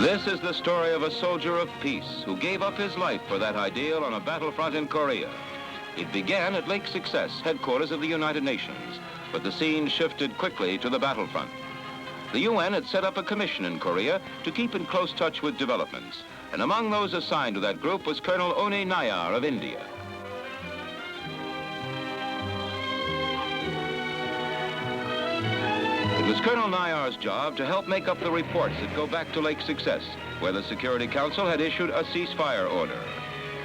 This is the story of a soldier of peace who gave up his life for that ideal on a battlefront in Korea. It began at Lake Success, headquarters of the United Nations, but the scene shifted quickly to the battlefront. The UN had set up a commission in Korea to keep in close touch with developments, and among those assigned to that group was Col Unni Nayar of India. It was Colonel Nayar's job to help make up the reports that go back to Lake Success, where the Security Council had issued a ceasefire order.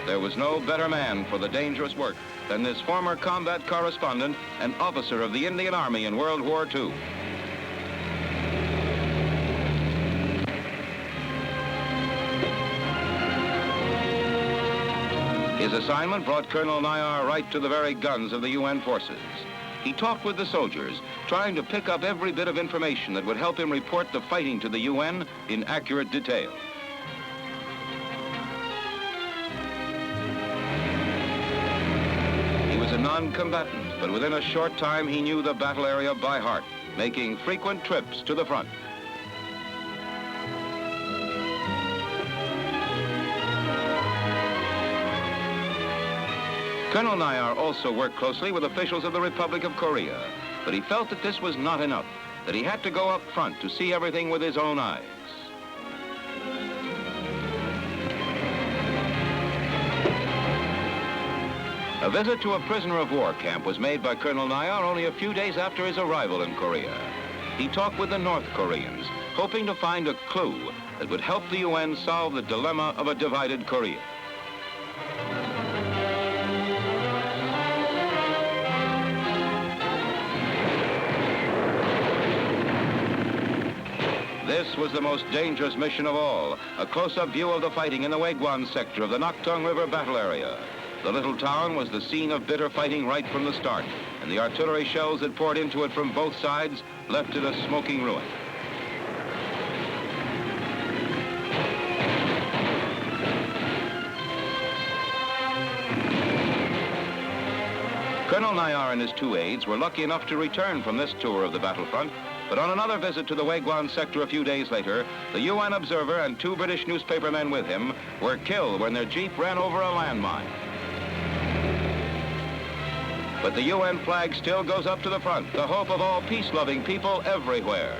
There was no better man for the dangerous work than this former combat correspondent and officer of the Indian Army in World War II. His assignment brought Colonel Nayar right to the very guns of the UN forces. He talked with the soldiers, trying to pick up every bit of information that would help him report the fighting to the UN in accurate detail. He was a non-combatant, but within a short time he knew the battle area by heart, making frequent trips to the front. Colonel Nayar also worked closely with officials of the Republic of Korea, but he felt that this was not enough, that he had to go up front to see everything with his own eyes. A visit to a prisoner of war camp was made by Colonel Nayar only a few days after his arrival in Korea. He talked with the North Koreans, hoping to find a clue that would help the UN solve the dilemma of a divided Korea. This was the most dangerous mission of all, a close-up view of the fighting in the Waegwan sector of the Naktung River battle area. The little town was the scene of bitter fighting right from the start, and the artillery shells that poured into it from both sides left it a smoking ruin. Colonel Nayar and his two aides were lucky enough to return from this tour of the battlefront, but on another visit to the Waegwan sector a few days later, the UN observer and two British newspapermen with him were killed when their jeep ran over a landmine. But the UN flag still goes up to the front, the hope of all peace-loving people everywhere.